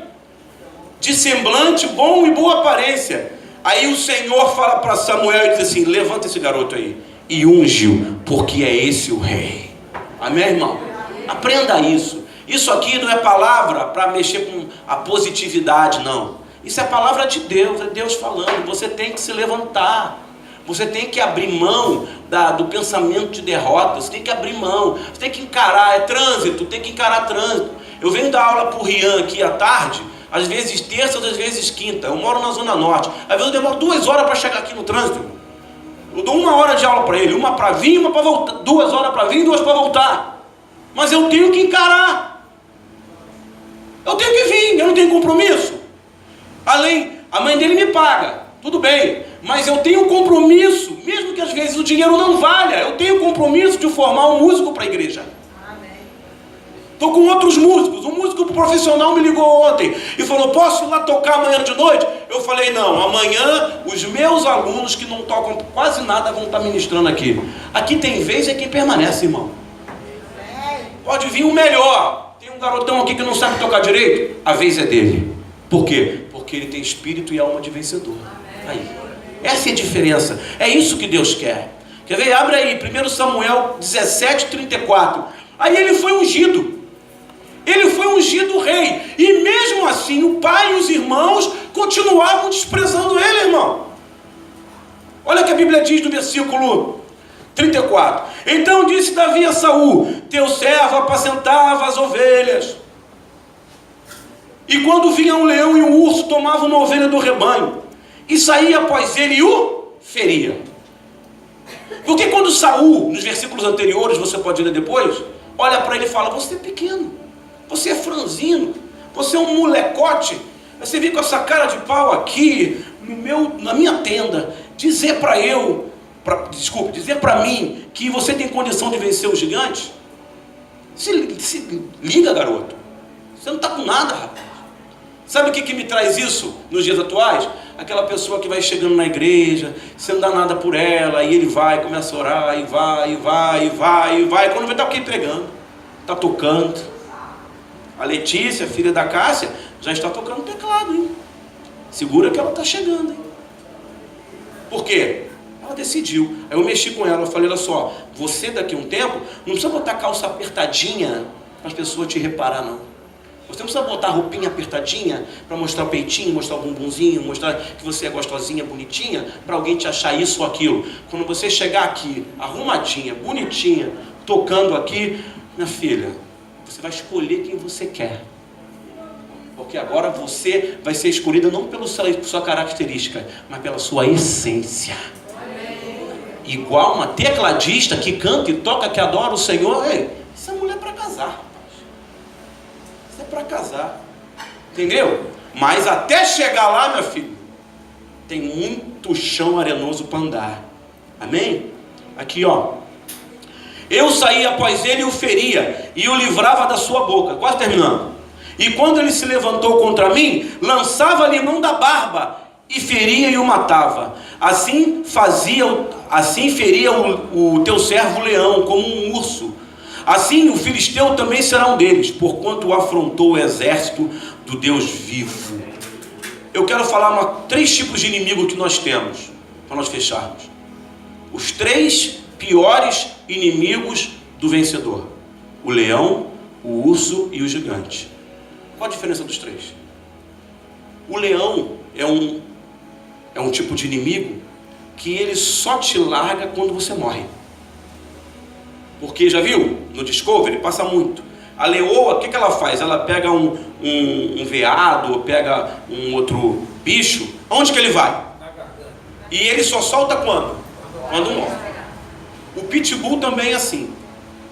De semblante bom e boa aparência. Aí o Senhor fala para Samuel e diz assim, levanta esse garoto aí e unge-o, porque é esse o rei. Amém, irmão? Aprenda isso. Isso aqui não é palavra para mexer com a positividade, não. Isso é palavra de Deus, é Deus falando. Você tem que se levantar. Você tem que abrir mão do pensamento de derrota. Você tem que abrir mão. Você tem que encarar, é trânsito, tem que encarar trânsito. Eu venho dar aula para o Rian aqui à tarde, às vezes terça, às vezes quinta. Eu moro na Zona Norte. Às vezes eu demoro 2 horas para chegar aqui no trânsito. Eu dou 1 hora de aula para ele, 1 para vir, 1 para voltar, 2 horas para vir e 2 para voltar. Mas eu tenho que encarar. Eu tenho que vir, eu não tenho compromisso. Além, a mãe dele me paga, tudo bem. Mas eu tenho um compromisso, mesmo que às vezes o dinheiro não valha, eu tenho compromisso de formar um músico para a igreja. Estou com outros músicos. Um músico profissional me ligou ontem e falou, posso ir lá tocar amanhã de noite? Eu falei, não, amanhã os meus alunos que não tocam quase nada vão estar ministrando aqui. Aqui tem vez é quem permanece, irmão. Pode vir o melhor. Tem um garotão aqui que não sabe tocar direito, a vez é dele. Por quê? Porque ele tem espírito e alma de vencedor. Aí, essa é a diferença. É isso que Deus quer. Quer ver? Abre aí, 1 Samuel 17:34. Aí ele foi ungido. Ele foi ungido rei. E mesmo assim, o pai e os irmãos continuavam desprezando ele, irmão. Olha o que a Bíblia diz no versículo 34. Então disse Davi a Saul, teu servo apacentava as ovelhas. E quando vinha um leão e um urso, tomava uma ovelha do rebanho. E saía após ele e o feria. Porque quando Saul, nos versículos anteriores, você pode ler depois, olha para ele e fala, você é pequeno, você é franzino, você é um molecote, você vem com essa cara de pau aqui, na minha tenda, dizer para mim que você tem condição de vencer o gigante? Se liga, garoto, você não está com nada, rapaz. Sabe o que me traz isso nos dias atuais? Aquela pessoa que vai chegando na igreja, você não dá nada por ela, e ele vai, começa a orar, e vai, quando vê, está aqui pregando, está tocando. A Letícia, filha da Cássia, já está tocando teclado, hein? Segura que ela está chegando, hein? Por quê? Ela decidiu. Aí eu mexi com ela, eu falei, olha só, você daqui a um tempo, não precisa botar calça apertadinha para as pessoas te reparar, não. Você não precisa botar roupinha apertadinha para mostrar o peitinho, mostrar o bumbumzinho, mostrar que você é gostosinha, bonitinha, para alguém te achar isso ou aquilo. Quando você chegar aqui, arrumadinha, bonitinha, tocando aqui, minha filha, você vai escolher quem você quer. Porque agora você vai ser escolhida não pela sua característica, mas pela sua essência. Igual uma tecladista que canta e toca, que adora o Senhor. Ei, essa mulher é para casar. Para casar, entendeu? Mas até chegar lá, meu filho, tem muito chão arenoso para andar. Amém? Aqui, ó. Eu saía após ele e o feria, e o livrava da sua boca. Quase terminando. E quando ele se levantou contra mim, lançava-lhe mão da barba, e feria e o matava. Assim feria o teu servo leão, como um urso. Assim o filisteu também será um deles, porquanto afrontou o exército do Deus vivo. Eu quero falar 3 tipos de inimigo que nós temos, para nós fecharmos. Os 3 piores inimigos do vencedor: o leão, o urso e o gigante. Qual a diferença dos 3? O leão é um tipo de inimigo que ele só te larga quando você morre. Porque, já viu? No Discovery passa muito. A leoa, o que ela faz? Ela pega um veado, ou pega um outro bicho. Onde que ele vai? E ele só solta quando? Quando morre. O pitbull também é assim.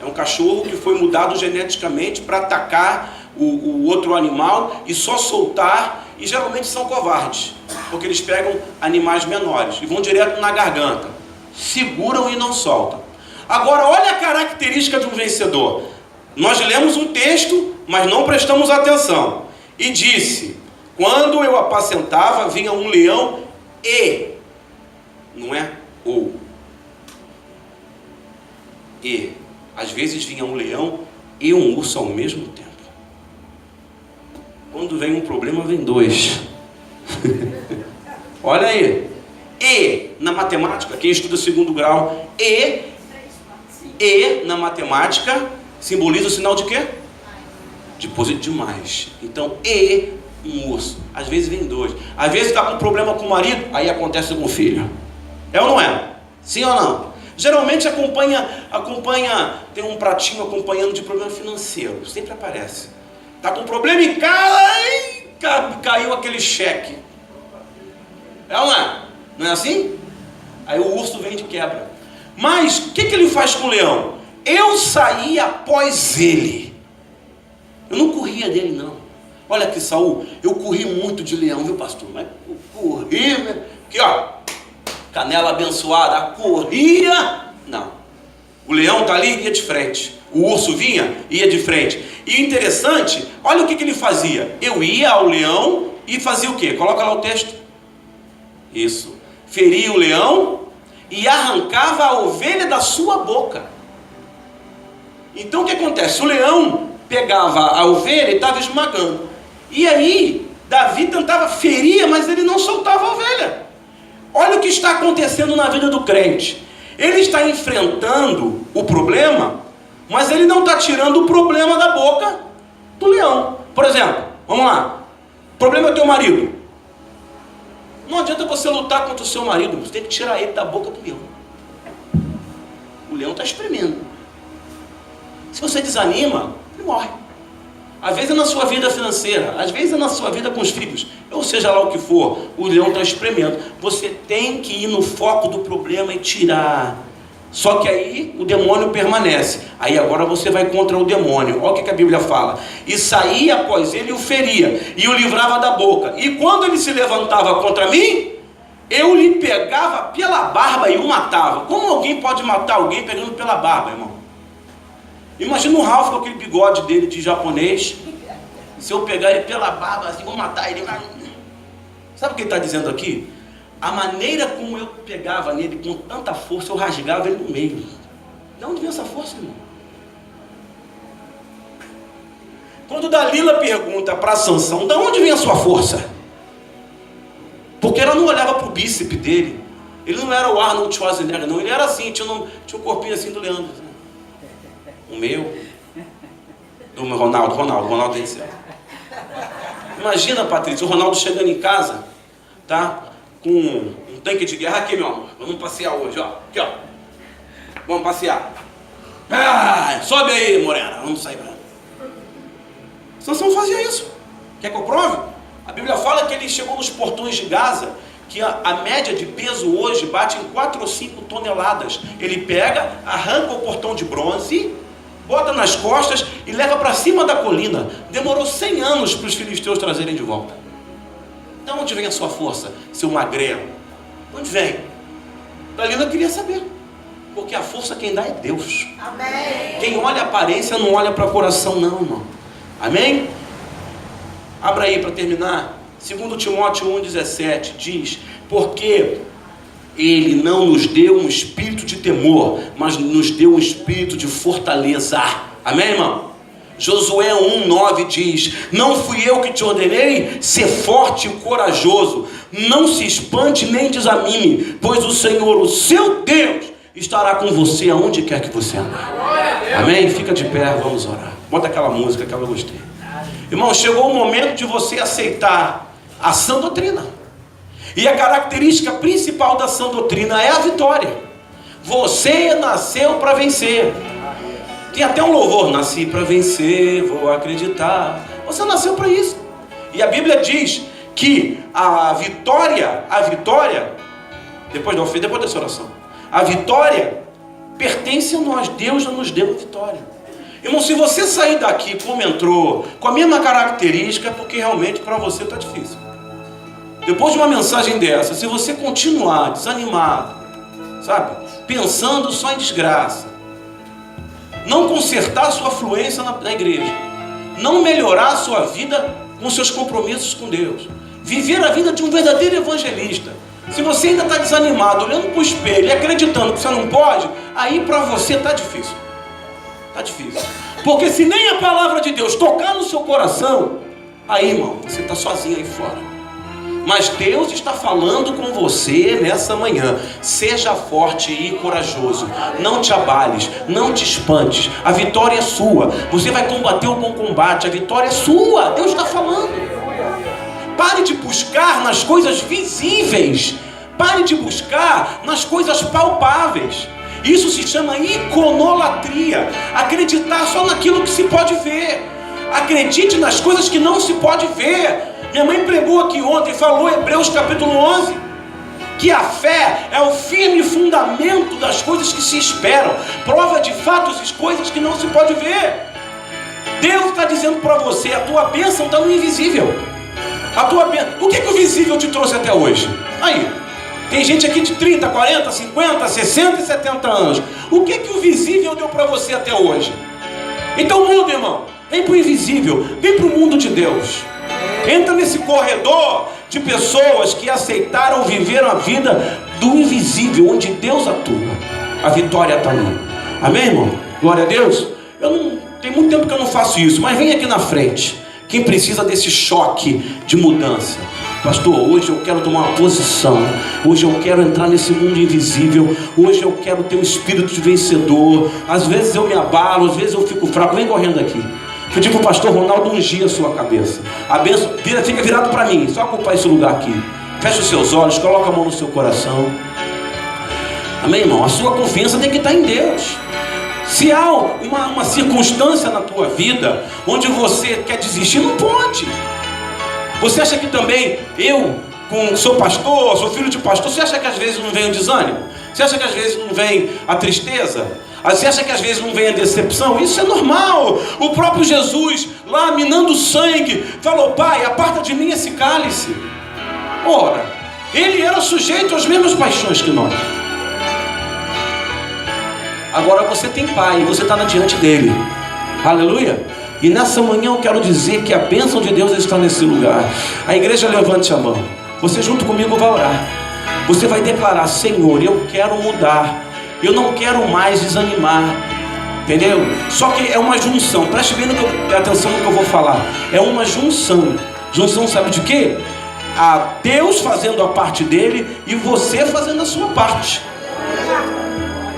É um cachorro que foi mudado geneticamente para atacar o outro animal e só soltar, e geralmente são covardes, porque eles pegam animais menores e vão direto na garganta, seguram e não soltam. Agora, olha a característica de um vencedor. Nós lemos um texto, mas não prestamos atenção. E disse: quando eu apacentava, vinha um leão e, não é ou, e, às vezes vinha um leão e um urso ao mesmo tempo. Quando vem um problema, vem dois. Olha aí. E, na matemática, quem estuda segundo grau, e na matemática simboliza o sinal de quê? De positivo de mais. Então, e um urso. Às vezes vem dois. Às vezes está com problema com o marido, aí acontece com o filho. É ou não é? Sim ou não? Geralmente acompanha, tem um pratinho acompanhando de problema financeiro. Sempre aparece. Está com problema em casa, e caiu aquele cheque. É ou não é? Não é assim? Aí o urso vem de quebra. Mas o que ele faz com o leão? Eu saí após ele. Eu não corria dele, não. Olha aqui, Saul, eu corri muito de leão, viu, pastor? Mas eu corri, né? Aqui, ó, canela abençoada, corria. Não. O leão está ali, ia de frente. O urso vinha, ia de frente. E interessante, olha o que ele fazia. Eu ia ao leão e fazia o quê? Coloca lá o texto. Isso. Feria o leão e arrancava a ovelha da sua boca. Então o que acontece? O leão pegava a ovelha e estava esmagando. E aí, Davi tentava ferir, mas ele não soltava a ovelha. Olha o que está acontecendo na vida do crente. Ele está enfrentando o problema, mas ele não está tirando o problema da boca do leão. Por exemplo, vamos lá. O problema é o teu marido. Não adianta você lutar contra o seu marido. Você tem que tirar ele da boca do leão. O leão está espremendo. Se você desanima, ele morre. Às vezes é na sua vida financeira, às vezes é na sua vida com os filhos, ou seja lá o que for, o leão está espremendo. Você tem que ir no foco do problema e tirar. Só que aí o demônio permanece. Aí agora você vai contra o demônio. Olha o que a Bíblia fala. E saía após ele e o feria, e o livrava da boca. E quando ele se levantava contra mim, eu lhe pegava pela barba e o matava. Como alguém pode matar alguém pegando pela barba, irmão? Imagina o Ralph com aquele bigode dele de japonês. Se eu pegar ele pela barba assim, vou matar ele. Sabe o que ele está dizendo aqui? A maneira como eu pegava nele com tanta força, eu rasgava ele no meio. De onde vem essa força, irmão? Quando Dalila pergunta para Sansão, de onde vem a sua força? Porque ela não olhava para o bíceps dele. Ele não era o Arnold Schwarzenegger, não. Ele era assim, tinha um corpinho assim do Leandro. O meu, do meu Ronaldo tem que ser. Imagina, Patrícia, o Ronaldo chegando em casa, tá? Com um tanque de guerra. Aqui, meu amor, vamos passear hoje, ó. Aqui, ó. Vamos passear. Sobe aí, morena, vamos sair. Sansão fazia isso. Quer que eu prove? A Bíblia fala que ele chegou nos portões de Gaza, que a média de peso hoje bate em 4 ou 5 toneladas. Ele pega, arranca o portão de bronze, bota nas costas e leva para cima da colina. Demorou 100 anos para os filisteus trazerem de volta. De onde vem a sua força, seu magrelo? De onde vem? Dalila queria saber. Porque a força quem dá é Deus. Amém. Quem olha a aparência não olha para o coração, não, irmão. Amém? Abra aí para terminar. 2 Timóteo 1,17 diz: porque Ele não nos deu um espírito de temor, mas nos deu um espírito de fortaleza. Amém, irmão? Josué 1,9 diz: não fui eu que te ordenei? Ser forte e corajoso. Não se espante nem desanime, pois o Senhor, o seu Deus, estará com você aonde quer que você andar. Amém? Fica de pé, vamos orar. Bota aquela música que eu gostei. Irmão, chegou o momento de você aceitar a sã doutrina. E a característica principal da sã doutrina é a vitória. Você nasceu para vencer. Tem até um louvor: nasci para vencer, vou acreditar. Você nasceu para isso. E a Bíblia diz que a vitória, depois dessa oração, a vitória pertence a nós. Deus já nos deu a vitória. Irmão, se você sair daqui como entrou, com a mesma característica, é porque realmente para você está difícil. Depois de uma mensagem dessa, se você continuar desanimado, sabe, pensando só em desgraça, não consertar a sua fluência na igreja, não melhorar a sua vida com seus compromissos com Deus, viver a vida de um verdadeiro evangelista, se você ainda está desanimado, olhando para o espelho e acreditando que você não pode, aí para você está difícil. Está difícil. Porque se nem a palavra de Deus tocar no seu coração, aí, irmão, você está sozinho aí fora. Mas Deus está falando com você nessa manhã. Seja forte e corajoso. Não te abales, não te espantes. A vitória é sua. Você vai combater o bom combate. A vitória é sua. Deus está falando. Pare de buscar nas coisas visíveis. Pare de buscar nas coisas palpáveis. Isso se chama iconolatria. Acreditar só naquilo que se pode ver. Acredite nas coisas que não se pode ver. Minha mãe pregou aqui ontem, falou Hebreus capítulo 11, que a fé é o firme fundamento das coisas que se esperam, prova de fato as coisas que não se pode ver. Deus está dizendo para você, a tua bênção está no invisível. A tua bênção, o que o visível te trouxe até hoje? Aí, tem gente aqui de 30, 40, 50, 60 e 70 anos. O que o visível deu para você até hoje? Então muda, irmão, vem para o invisível, vem para o mundo de Deus. Entra nesse corredor de pessoas que aceitaram viver a vida do invisível, onde Deus atua. A vitória está ali. Amém, irmão? Glória a Deus. Tem muito tempo que eu não faço isso, mas vem aqui na frente. Quem precisa desse choque de mudança? Pastor, hoje eu quero tomar uma posição. Hoje eu quero entrar nesse mundo invisível. Hoje eu quero ter um espírito de vencedor. Às vezes eu me abalo, às vezes eu fico fraco. Vem correndo aqui. Pedi para o pastor Ronaldo ungir a sua cabeça. A bênção fica virado para mim. Só ocupar esse lugar aqui. Feche os seus olhos, coloca a mão no seu coração. Amém, irmão? A sua confiança tem que estar em Deus. Se há uma circunstância na tua vida onde você quer desistir, não pode. Você acha que também sou pastor, sou filho de pastor, você acha que às vezes não vem o desânimo? Você acha que às vezes não vem a tristeza? Você acha que às vezes não vem a decepção? Isso é normal. O próprio Jesus, lá minando sangue, falou: Pai, aparta de mim esse cálice. Ora, ele era sujeito às mesmas paixões que nós. Agora você tem Pai, você está diante dele. Aleluia. E nessa manhã eu quero dizer que a bênção de Deus está nesse lugar. A igreja, levante a mão. Você junto comigo vai orar. Você vai declarar: Senhor, eu quero mudar. Eu não quero mais desanimar. Entendeu? Só que é uma junção. Preste bem atenção no que eu vou falar. É uma junção. Junção sabe de quê? A Deus fazendo a parte dele e você fazendo a sua parte.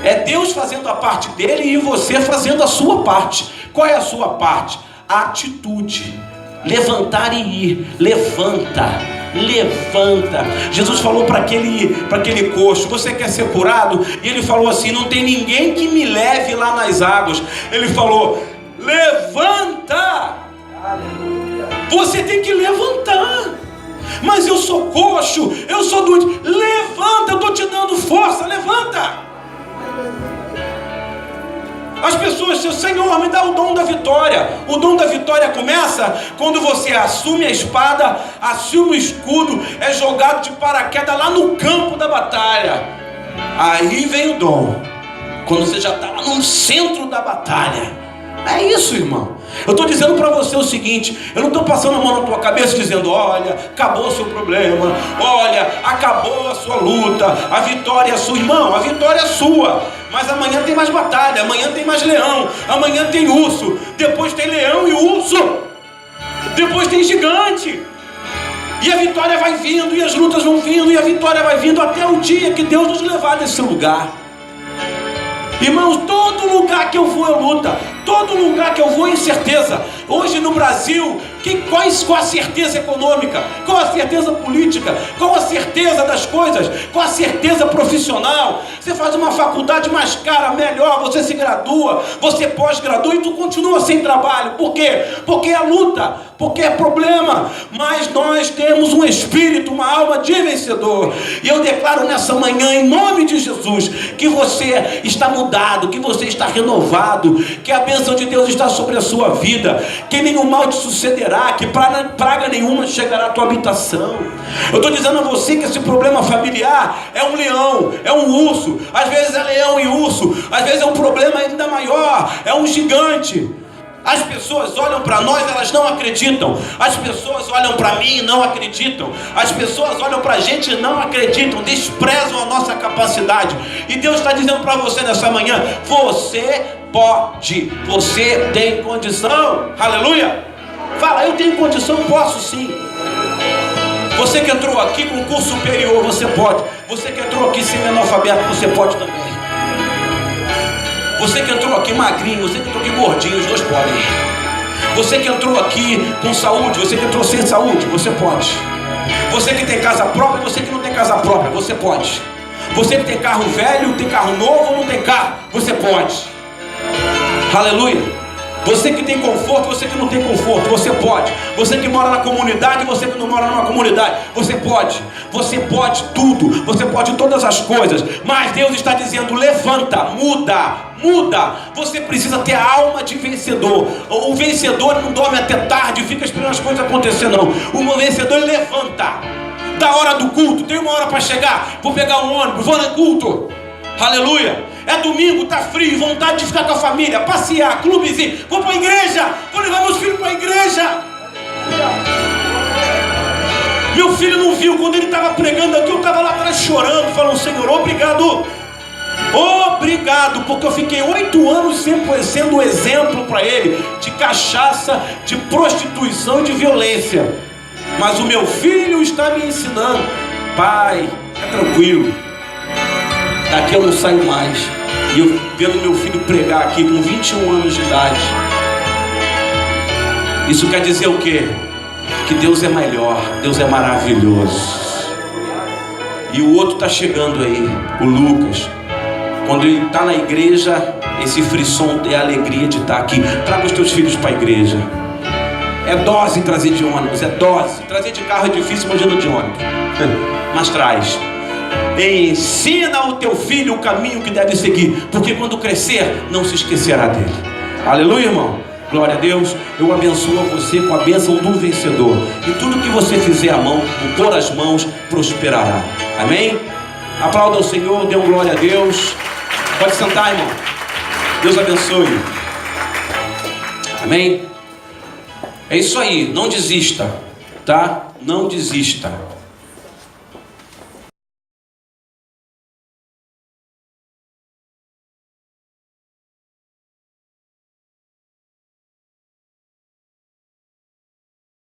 É Deus fazendo a parte dele e você fazendo a sua parte. Qual é a sua parte? A atitude. Levantar e ir. Levanta. Jesus falou para aquele coxo: você quer ser curado? E ele falou assim: não tem ninguém que me leve lá nas águas. Ele falou: levanta. Aleluia. Você tem que levantar. Mas eu sou coxo, eu sou doente. Levanta, eu estou te dando força. Levanta. As pessoas dizem: Senhor, me dá o dom da vitória. O dom da vitória começa quando você assume a espada, assume o escudo, é jogado de paraquedas lá no campo da batalha. Aí vem o dom, quando você já está lá no centro da batalha. É isso, irmão. Eu estou dizendo para você o seguinte: eu não estou passando a mão na tua cabeça dizendo: olha, acabou o seu problema, olha, acabou a sua luta, a vitória é sua. Irmão, a vitória é sua, mas amanhã tem mais batalha, amanhã tem mais leão, amanhã tem urso, depois tem leão e urso, depois tem gigante. E a vitória vai vindo, e as lutas vão vindo, e a vitória vai vindo até o dia que Deus nos levar desse lugar. Irmãos, todo lugar que eu vou é luta, todo lugar que eu vou é incerteza. Hoje no Brasil, qual a certeza econômica? Qual a certeza política? Qual a certeza das coisas? Qual a certeza profissional? Você faz uma faculdade mais cara, melhor, você se gradua, você pós-gradua e tu continua sem trabalho. Por quê? Porque é luta. porque é problema, mas nós temos um espírito, uma alma de vencedor. E eu declaro nessa manhã, em nome de Jesus, que você está mudado, que você está renovado, que a bênção de Deus está sobre a sua vida, que nenhum mal te sucederá, que praga nenhuma chegará à tua habitação. Eu estou dizendo a você que esse problema familiar é um leão, é um urso, às vezes é leão e urso, às vezes é um problema ainda maior, é um gigante. As pessoas olham para nós, elas não acreditam. As pessoas olham para mim e não acreditam. As pessoas olham para a gente e não acreditam, desprezam a nossa capacidade. E Deus está dizendo para você nessa manhã: você pode, você tem condição. Aleluia! Fala, eu tenho condição, posso sim. Você que entrou aqui com curso superior, você pode. Você que entrou aqui semi-analfabeto, você pode também. Você que entrou aqui magrinho, você que entrou aqui gordinho, os dois podem. Você que entrou aqui com saúde, você que entrou sem saúde, você pode. Você que tem casa própria, você que não tem casa própria, você pode. Você que tem carro velho, tem carro novo ou não tem carro, você pode. Aleluia. Você que tem conforto, você que não tem conforto, você pode. Você que mora na comunidade, você que não mora numa comunidade, você pode. Você pode tudo, você pode todas as coisas. Mas Deus está dizendo: levanta, muda. Você precisa ter a alma de vencedor. O vencedor não dorme até tarde e fica esperando as coisas acontecer, não. O vencedor, ele levanta. Da hora do culto, tem uma hora para chegar, vou pegar um ônibus, vou no culto. Aleluia. É domingo, tá frio, vontade de ficar com a família, passear, clubezinho, vou para a igreja, vou levar meus filhos para a igreja. Meu filho não viu, quando ele estava pregando aqui, eu estava lá atrás chorando, falando: Senhor, obrigado, porque eu fiquei 8 anos sempre sendo exemplo para ele de cachaça, de prostituição e de violência. Mas o meu filho está me ensinando: pai, é tranquilo, daqui eu não saio mais. E eu vendo meu filho pregar aqui com 21 anos de idade. Isso quer dizer o quê? Que Deus é melhor, Deus é maravilhoso. E o outro está chegando aí, o Lucas. Quando ele está na igreja, esse frisson é a alegria de estar aqui. Traga os teus filhos para a igreja. É dose trazer de ônibus, é dose. Trazer de carro é difícil, imagina de ônibus. Mas traz. Ensina o teu filho o caminho que deve seguir, porque quando crescer, não se esquecerá dele. Aleluia, irmão. Glória a Deus. Eu abençoo você com a bênção do vencedor. E tudo que você fizer a mão, o pôr as mãos, prosperará. Amém? Aplauda o Senhor, dê um glória a Deus. Pode sentar, irmão. Deus abençoe. Amém? É isso aí, não desista, tá? Não desista.